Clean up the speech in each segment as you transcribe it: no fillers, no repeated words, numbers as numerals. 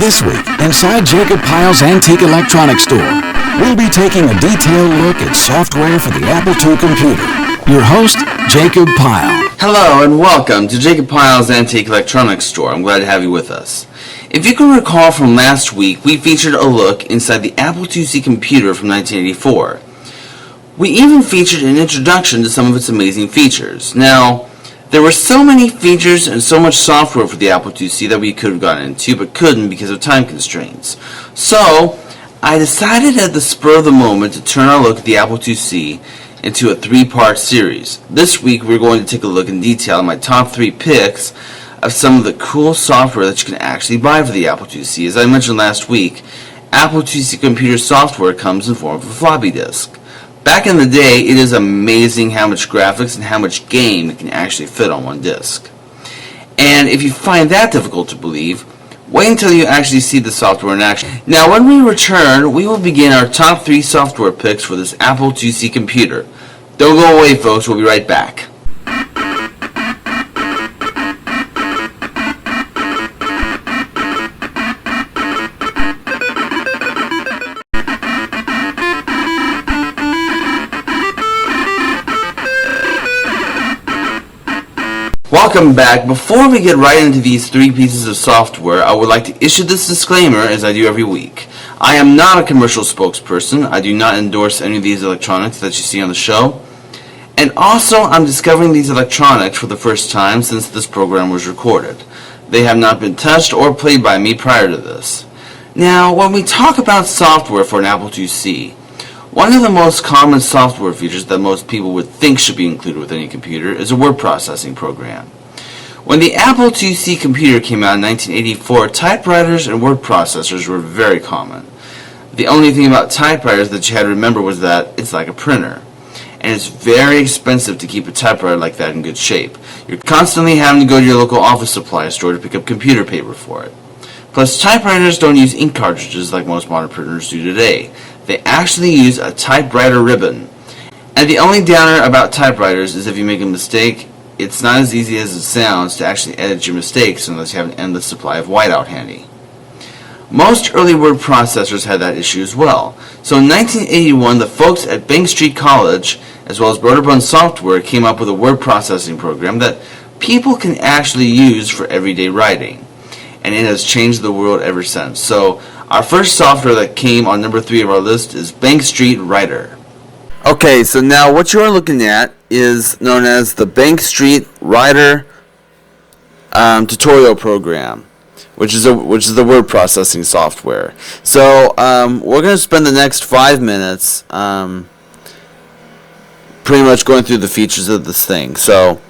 This week, inside Jacob Pyle's Antique Electronics Store, we'll be taking a detailed look at software for the Apple II computer. Your host, Jacob Pyle. Hello and welcome to Jacob Pyle's Antique Electronics Store. I'm glad to have you with us. If you can recall from last week, we featured a look inside the Apple IIc computer from 1984. We even featured an introduction to some of its amazing features. Now, there were so many features and so much software for the Apple IIc that we could have gotten into, but couldn't because of time constraints. So, I decided at the spur of the moment to turn our look at the Apple IIc into a three-part series. This week, we're going to take a look in detail at my top 3 picks of some of the cool software that you can actually buy for the Apple IIc. As I mentioned last week, Apple IIc computer software comes in form of a floppy disk. Back in the day, it is amazing how much graphics and how much game it can actually fit on one disk. And if you find that difficult to believe, wait until you actually see the software in action. Now, when we return, we will begin our top 3 software picks for this Apple IIc computer. Don't go away, folks. We'll be right back. Welcome back. Before we get right into these 3 pieces of software, I would like to issue this disclaimer as I do every week. I am not a commercial spokesperson. I do not endorse any of these electronics that you see on the show. And also, I'm discovering these electronics for the first time since this program was recorded. They have not been touched or played by me prior to this. Now, when we talk about software for an Apple IIc, one of the most common software features that most people would think should be included with any computer is a word processing program. When the Apple IIc computer came out in 1984, typewriters and word processors were very common. The only thing about typewriters that you had to remember was that it's like a printer. And it's very expensive to keep a typewriter like that in good shape. You're constantly having to go to your local office supply store to pick up computer paper for it. Plus, typewriters don't use ink cartridges like most modern printers do today. They actually use a typewriter ribbon. And the only downer about typewriters is if you make a mistake, it's not as easy as it sounds to actually edit your mistakes unless you have an endless supply of whiteout handy. Most early word processors had that issue as well. So in 1981, the folks at Bank Street College, as well as Broderbund Software, came up with a word processing program that people can actually use for everyday writing. And it has changed the world ever since. So our first software that came on number 3 of our list is Bank Street Writer. Okay, so now what you are looking at is known as the Bank Street Writer tutorial program, which is the word processing software. So we're going to spend the next 5 minutes pretty much going through the features of this thing. So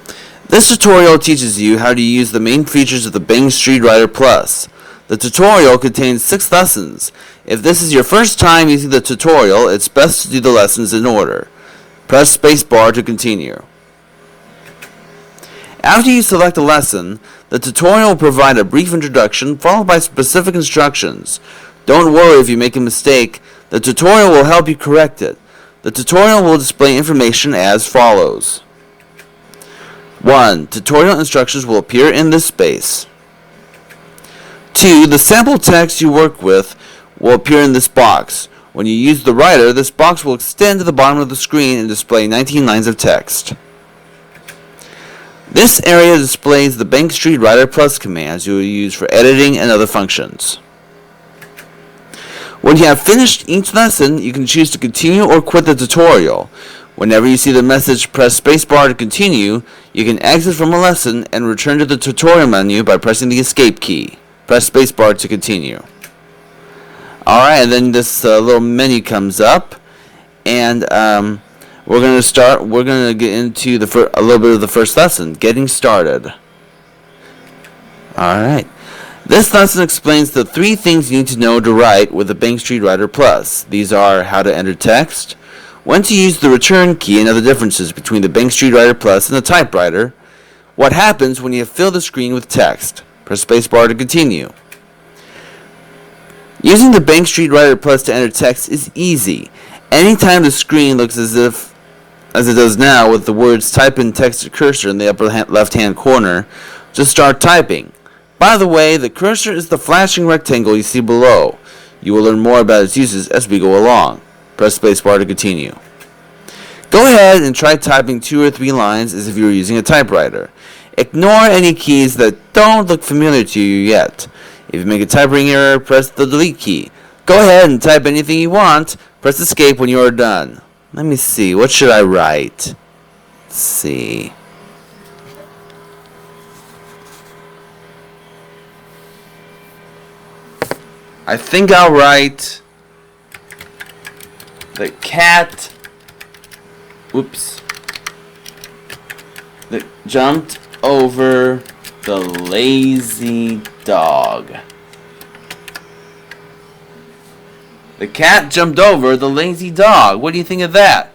this tutorial teaches you how to use the main features of the Bank Street Writer Plus. The tutorial contains 6 lessons. If this is your first time using the tutorial, it's best to do the lessons in order. Press spacebar to continue. After you select a lesson, the tutorial will provide a brief introduction followed by specific instructions. Don't worry if you make a mistake. The tutorial will help you correct it. The tutorial will display information as follows. 1. Tutorial instructions will appear in this space. 2. The sample text you work with will appear in this box. When you use the writer, this box will extend to the bottom of the screen and display 19 lines of text. This area displays the Bank Street Writer Plus commands you will use for editing and other functions. When you have finished each lesson, you can choose to continue or quit the tutorial. Whenever you see the message press spacebar to continue, you can exit from a lesson and return to the tutorial menu by pressing the escape key. Press spacebar to continue. Alright, and then this little menu comes up, and we're going to get into a little bit of the first lesson, getting started. Alright. This lesson explains the 3 things you need to know to write with the Bank Street Writer Plus. These are how to enter text, when to use the return key and other differences between the Bank Street Writer Plus and the typewriter, what happens when you have filled the screen with text. Press spacebar to continue. Using the Bank Street Writer Plus to enter text is easy. Anytime the screen looks as it does now with the words type in text cursor in the upper left hand corner, just start typing. By the way, the cursor is the flashing rectangle you see below. You will learn more about its uses as we go along. Press spacebar to continue. Go ahead and try typing 2 or 3 lines as if you were using a typewriter. Ignore any keys that don't look familiar to you yet. If you make a typing error, press the delete key. Go ahead and type anything you want. Press escape when you are done. Let me see, what should I write? Let's see. I think I'll write the cat, that jumped over the lazy dog. The cat jumped over the lazy dog. What do you think of that?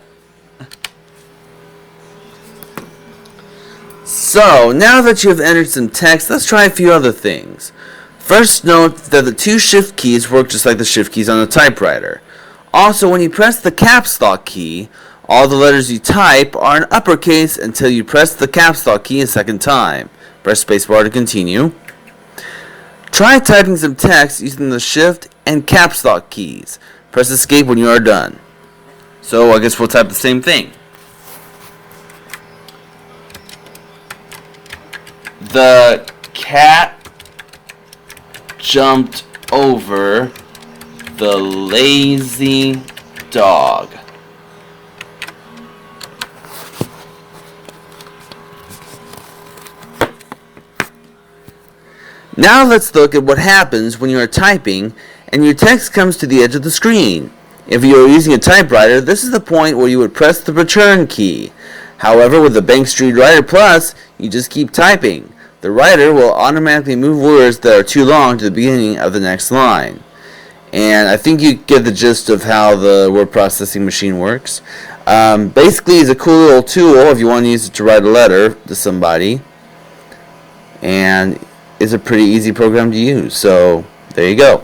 So, now that you have entered some text, let's try a few other things. First, note that the 2 shift keys work just like the shift keys on a typewriter. Also, when you press the caps lock key, all the letters you type are in uppercase until you press the caps lock key a second time. Press spacebar to continue. Try typing some text using the shift and caps lock keys. Press escape when you are done. So, I guess we'll type the same thing. The cat jumped over the lazy dog. Now let's look at what happens when you are typing and your text comes to the edge of the screen. If you are using a typewriter, this is the point where you would press the return key. However, with the Bank Street Writer Plus, you just keep typing. The writer will automatically move words that are too long to the beginning of the next line. And I think you get the gist of how the word processing machine works. Basically, it's a cool little tool if you want to use it to write a letter to somebody. And it's a pretty easy program to use. So, there you go.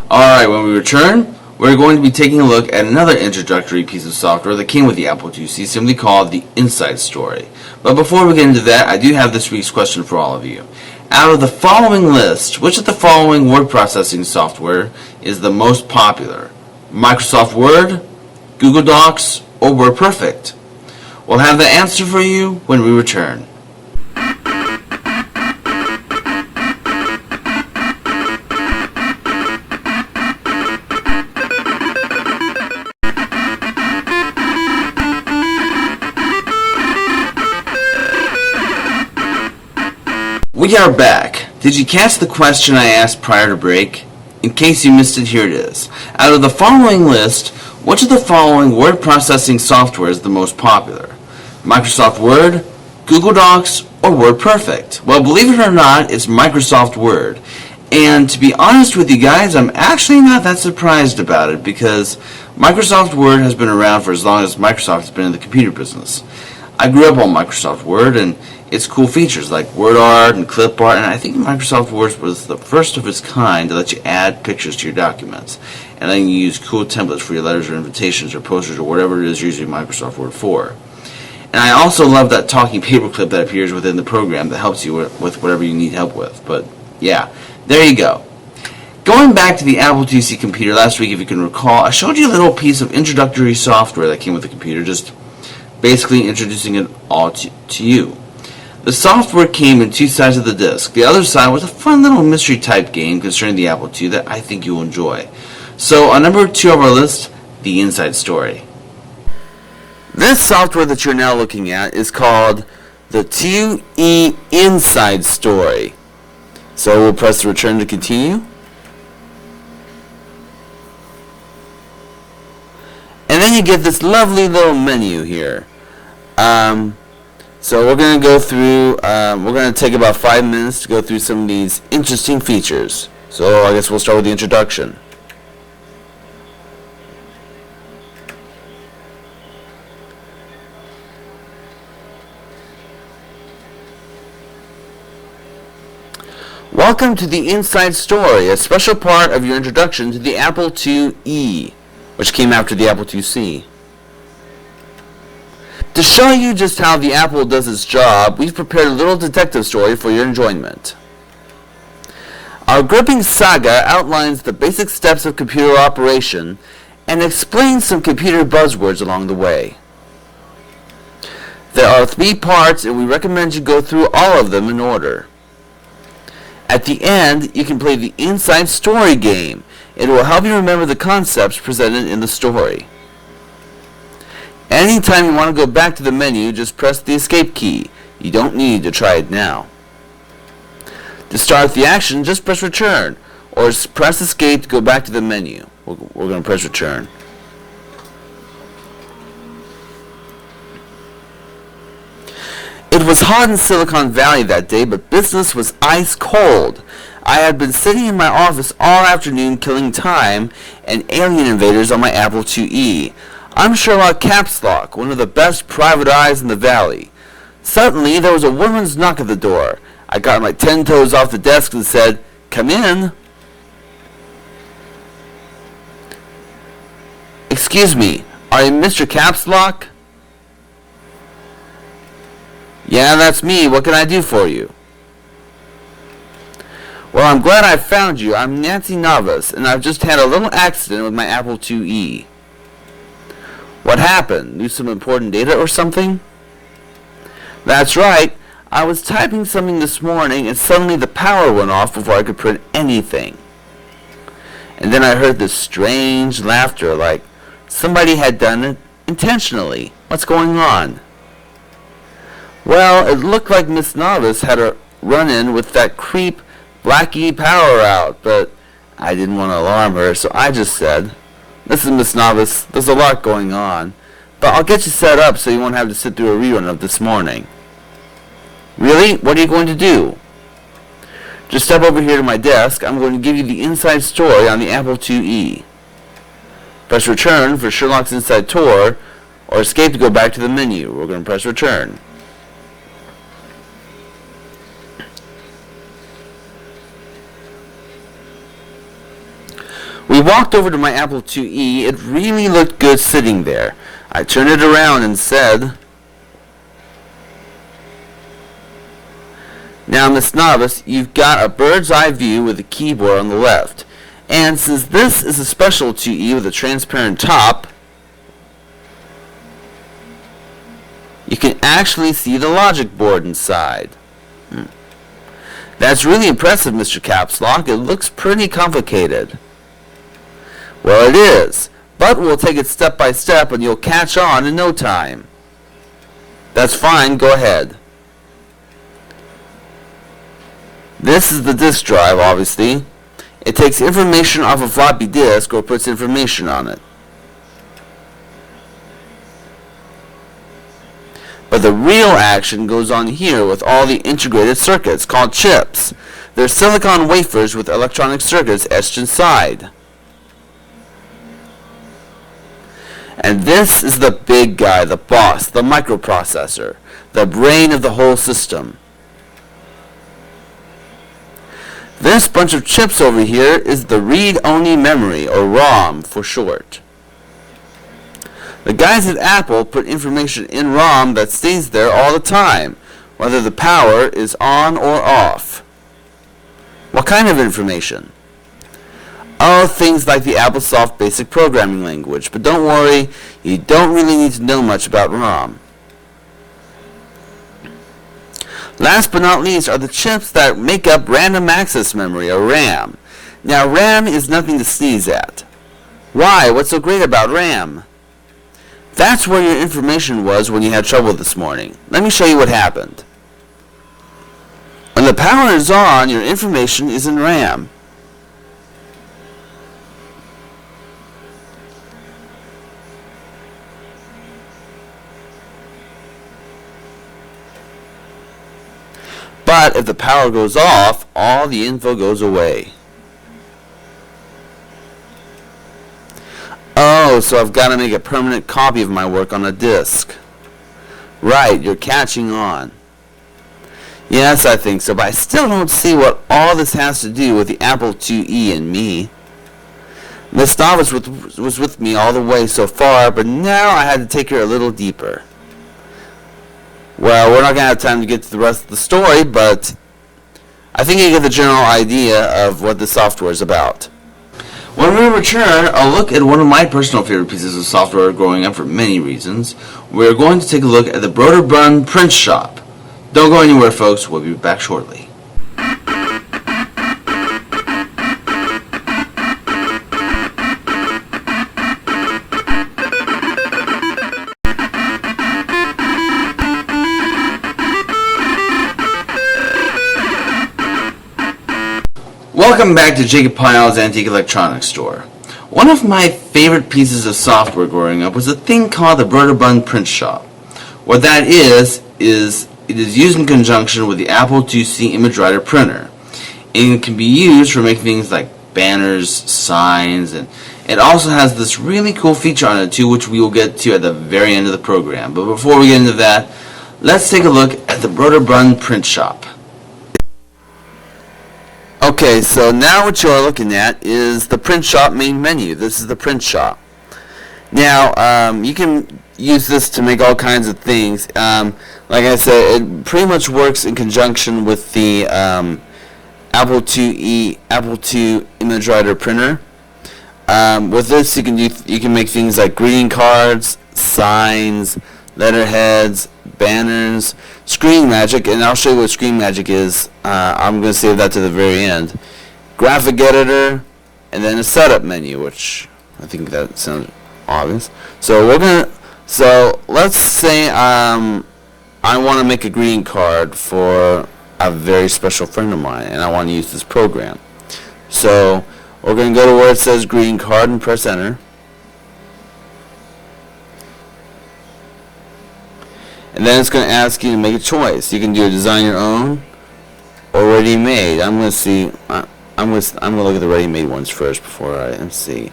Alright, when we return, we're going to be taking a look at another introductory piece of software that came with the Apple IIc, simply called the Inside Story. But before we get into that, I do have this week's question for all of you. Out of the following list, which of the following word processing software is the most popular? Microsoft Word, Google Docs, or WordPerfect? We'll have the answer for you when we return. We are back. Did you catch the question I asked prior to break? In case you missed it, here it is. Out of the following list, which of the following word processing software is the most popular? Microsoft Word, Google Docs, or WordPerfect? Well, believe it or not, it's Microsoft Word. And to be honest with you guys, I'm actually not that surprised about it because Microsoft Word has been around for as long as Microsoft has been in the computer business. I grew up on Microsoft Word and its cool features like word art and clip art, and I think Microsoft Word was the first of its kind to let you add pictures to your documents. And then you use cool templates for your letters or invitations or posters or whatever it is you're using Microsoft Word for. And I also love that talking paperclip that appears within the program that helps you with whatever you need help with. But yeah, there you go. Going back to the Apple IIc computer last week, if you can recall, I showed you a little piece of introductory software that came with the computer, just basically introducing it all to you. The software came in 2 sides of the disk. The other side was a fun little mystery type game concerning the Apple II that I think you'll enjoy. So on number 2 of our list, the Inside Story. This software that you're now looking at is called the IIe Inside Story. So we'll press return to continue. And then you get this lovely little menu here. So we're going to go through, we're going to take about 5 minutes to go through some of these interesting features. So I guess we'll start with the introduction. Welcome to the Inside Story, a special part of your introduction to the Apple IIe, which came after the Apple IIc. To show you just how the Apple does its job, we've prepared a little detective story for your enjoyment. Our gripping saga outlines the basic steps of computer operation and explains some computer buzzwords along the way. There are 3 parts, and we recommend you go through all of them in order. At the end, you can play the Inside Story game. It will help you remember the concepts presented in the story. Anytime you want to go back to the menu, just press the escape key. You don't need to try it now. To start the action, just press return, or press escape to go back to the menu. We're going to press return. It was hot in Silicon Valley that day, but business was ice cold. I had been sitting in my office all afternoon killing time and alien invaders on my Apple IIe. I'm Sherlock Capslock, one of the best private eyes in the valley. Suddenly, there was a woman's knock at the door. I got my 10 toes off the desk and said, "Come in." "Excuse me, are you Mr. Capslock?" "Yeah, that's me. What can I do for you?" "Well, I'm glad I found you. I'm Nancy Navas, and I've just had a little accident with my Apple IIe." "What happened? Lose some important data or something?" "That's right. I was typing something this morning, and suddenly the power went off before I could print anything. And then I heard this strange laughter, like somebody had done it intentionally. What's going on?" "Well, it looked like Miss Navas had a run-in with that creep Blackie Power Out, but I didn't want to alarm her, so I just said, 'Listen, Miss Navas, there's a lot going on, but I'll get you set up so you won't have to sit through a rerun of this morning.'" "Really? What are you going to do?" "Just step over here to my desk. I'm going to give you the inside story on the Apple IIe. Press return for Sherlock's Inside Tour, or escape to go back to the menu." We're going to press return. We walked over to my Apple IIe. It really looked good sitting there. I turned it around and said, "Now, Miss Navas, you've got a bird's eye view with a keyboard on the left. And since this is a special IIe with a transparent top, you can actually see the logic board inside." "That's really impressive, Mr. Capslock. It looks pretty complicated." "Well, it is, but we'll take it step by step and you'll catch on in no time." "That's fine. Go ahead." This is the disk drive, obviously. It takes information off a floppy disk or puts information on it. But the real action goes on here with all the integrated circuits called chips. They're silicon wafers with electronic circuits etched inside. And this is the big guy, the boss, the microprocessor, the brain of the whole system. This bunch of chips over here is the read-only memory, or ROM for short. The guys at Apple put information in ROM that stays there all the time, whether the power is on or off. What kind of information? Oh, things like the AppleSoft basic programming language, but don't worry, you don't really need to know much about ROM. Last but not least are the chips that make up random access memory, or RAM. Now, RAM is nothing to sneeze at. Why? What's so great about RAM? That's where your information was when you had trouble this morning. Let me show you what happened. When the power is on, your information is in RAM. But if the power goes off, all the info goes away. Oh, so I've got to make a permanent copy of my work on a disk. Right, you're catching on. Yes, I think so, but I still don't see what all this has to do with the Apple IIe and me. Miss Navas was with me all the way so far, but now I had to take her a little deeper. Well, we're not going to have time to get to the rest of the story, but I think you get the general idea of what the software is about. When we return, I'll look at one of my personal favorite pieces of software growing up for many reasons. We're going to take a look at the Broderbund Print Shop. Don't go anywhere, folks. We'll be back shortly. Welcome back to Jacob Pyle's Antique Electronics Store. One of my favorite pieces of software growing up was a thing called the Broderbund Print Shop. What that is it is used in conjunction with the Apple IIc image writer printer. And it can be used for making things like banners, signs, and it also has this really cool feature on it too, which we will get to at the very end of the program. But before we get into that, let's take a look at the Broderbund Print Shop. Okay, so now what you're looking at is the print shop main menu. This is the print shop. Now, you can use this to make all kinds of things. Like I said, it pretty much works in conjunction with the Apple II image writer printer. With this, you can make things like greeting cards, signs, letterheads, banners, screen magic, and I'll show you what screen magic is. I'm going to save that to the very end. Graphic editor, and then a setup menu, which I think that sounds obvious. So let's say I want to make a greeting card for a very special friend of mine, and I want to use this program. So we're going to go to where it says greeting card and press enter. And then it's going to ask you to make a choice. You can do a design your own or ready-made. I'm going to see. I'm going to look at the ready-made ones first before let's see.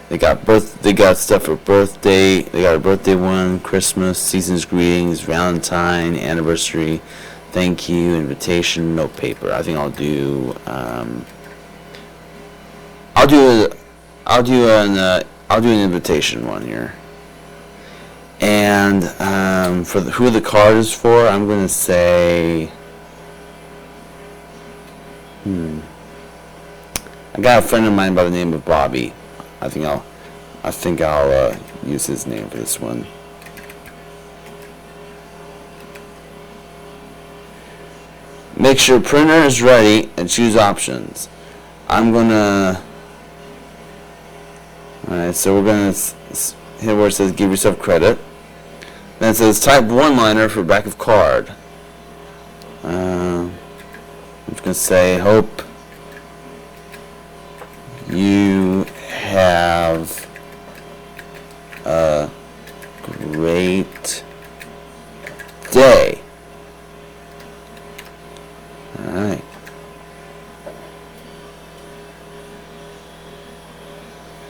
They got stuff for birthday. They got a birthday one, Christmas, season's greetings, Valentine, anniversary, thank you, invitation, note paper. I think I'll do an invitation one here. And for who the card is for, I'm going to say, I got a friend of mine by the name of Bobby. I think I'll use his name for this one. Make sure printer is ready and choose options. I'm gonna. Alright, so we're gonna hit where it says give yourself credit. Then it says type one-liner for back of card. I'm just gonna say hope you have a great day. Alright.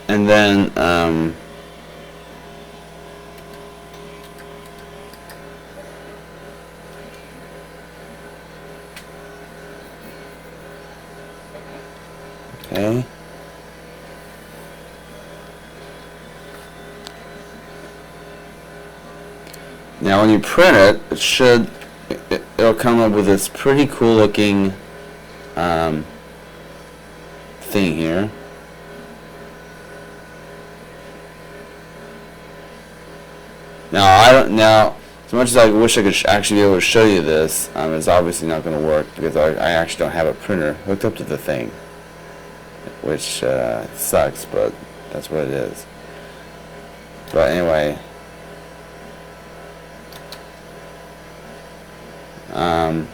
And then okay. Now when you print it, it'll come up with this pretty cool looking thing here. Now, as much as I wish I could actually be able to show you this, it's obviously not going to work because I actually don't have a printer hooked up to the thing, which sucks, but that's what it is. But anyway, and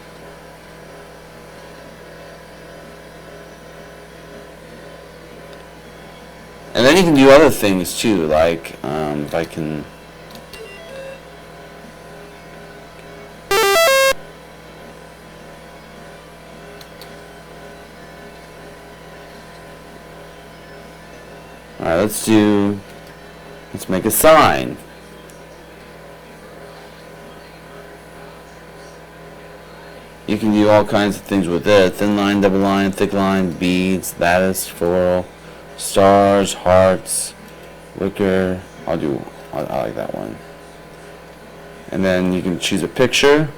then you can do other things too, like if I can. Alright, let's make a sign. You can do all kinds of things with it. Thin line, double line, thick line, beads, lattice, floral, stars, hearts, wicker. I like that one. And then you can choose a picture.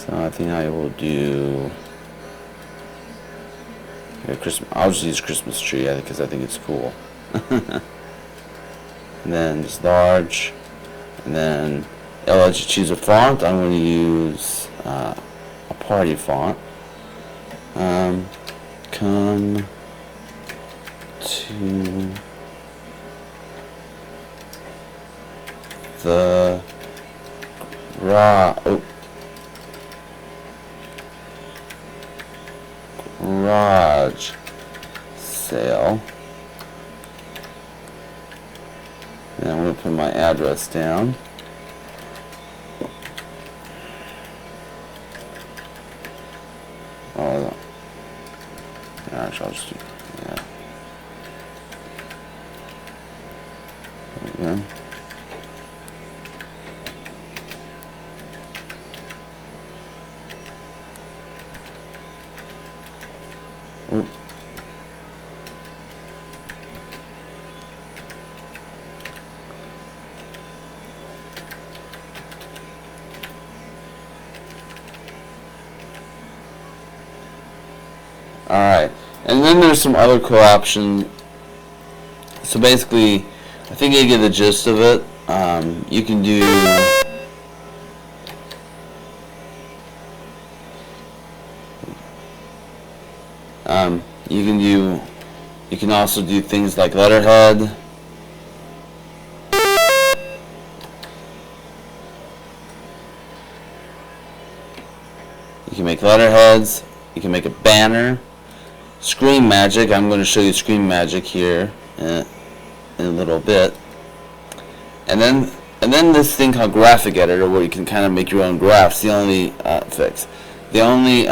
So I think I will do Christmas. I'll just use Christmas tree because I think it's cool. And then just large, and then it'll let you choose a font. I'm going to use a party font. Come to the garage sale. And I'm going to put my address down. Oh, actually, I'll just do, yeah. There we go. Ooh. Alright, and then there's some other cool options. So basically, I think you get the gist of it. You can do you can also do things like letterhead. You can make letterheads. You can make a banner. Screen magic. I'm going to show you screen magic here in a little bit. And then this thing called graphic editor, where you can kind of make your own graphs. The only fix. The only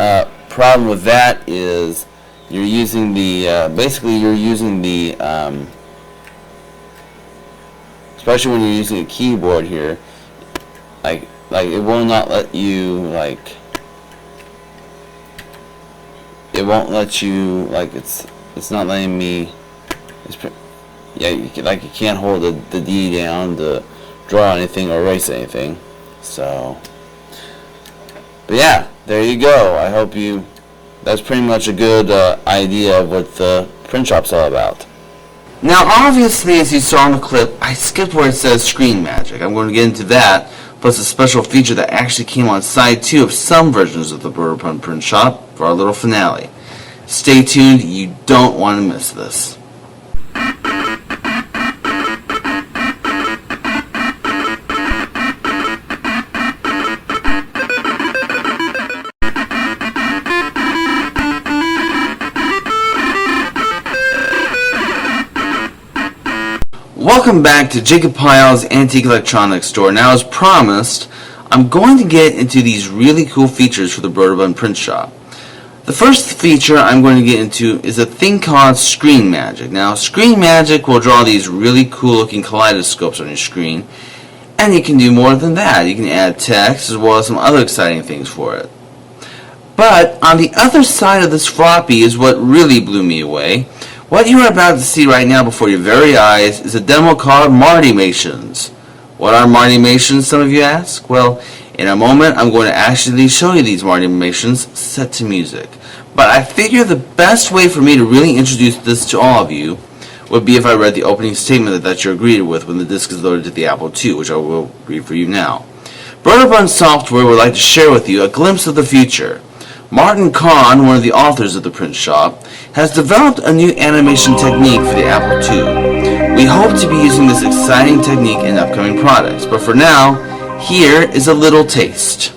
problem with that is you're using the basically you're using the especially when you're using a keyboard here, like it will not let you it won't let you it's not letting me. You can't hold the D down to draw anything or erase anything. So, but yeah, there you go. I hope that's pretty much a good idea of what the print shop's all about. Now, obviously, as you saw in the clip, I skipped where it says screen magic. I'm going to get into that, plus a special feature that actually came on side 2 of some versions of the Broder Pun print shop for our little finale. Stay tuned, you don't want to miss this. Welcome back to Jacob Pyle's Antique Electronics Store. Now, as promised, I'm going to get into these really cool features for the Broder Pun print shop. The first feature I'm going to get into is a thing called Screen Magic. Now, Screen Magic will draw these really cool looking kaleidoscopes on your screen, and you can do more than that. You can add text as well as some other exciting things for it. But on the other side of this floppy is what really blew me away. What you are about to see right now before your very eyes is a demo called Martymations. What are Martymations, some of you ask? Well, in a moment I'm going to actually show you these Martymations set to music. But I figure the best way for me to really introduce this to all of you would be if I read the opening statement that you're greeted with when the disc is loaded to the Apple II, which I will read for you now. Broder Pun Software would like to share with you a glimpse of the future. Martin Kahn, one of the authors of the print shop, has developed a new animation technique for the Apple II. We hope to be using this exciting technique in upcoming products, but for now, here is a little taste.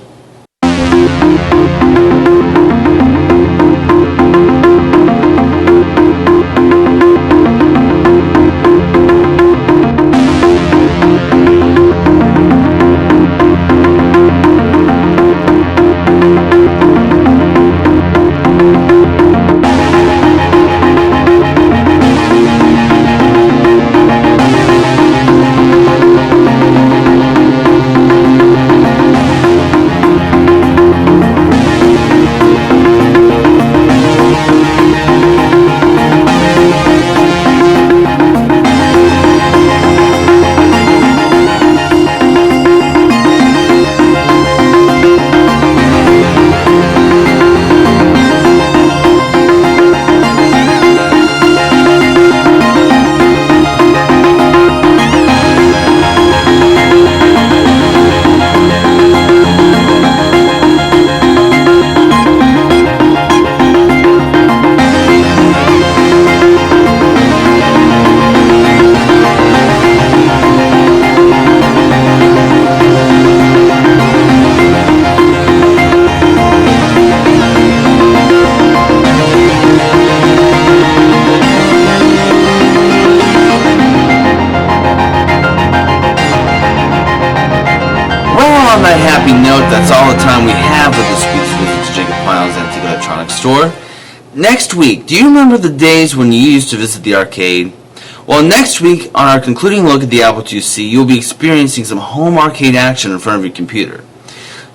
Store. Next week, do you remember the days when you used to visit the arcade? Well, next week, on our concluding look at the Apple IIc, you'll be experiencing some home arcade action in front of your computer.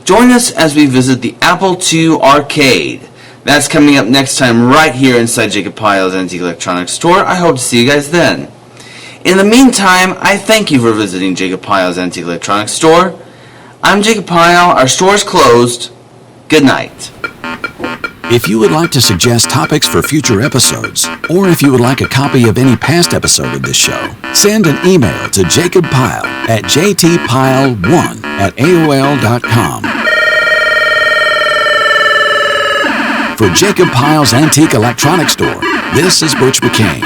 Join us as we visit the Apple II Arcade. That's coming up next time right here inside Jacob Pyle's Antique Electronics Store. I hope to see you guys then. In the meantime, I thank you for visiting Jacob Pyle's Antique Electronics Store. I'm Jacob Pyle. Our store is closed. Good night. If you would like to suggest topics for future episodes, or if you would like a copy of any past episode of this show, send an email to Jacob Pyle at jtpyle1@aol.com. For Jacob Pyle's Antique Electronics Store, this is Butch McCain.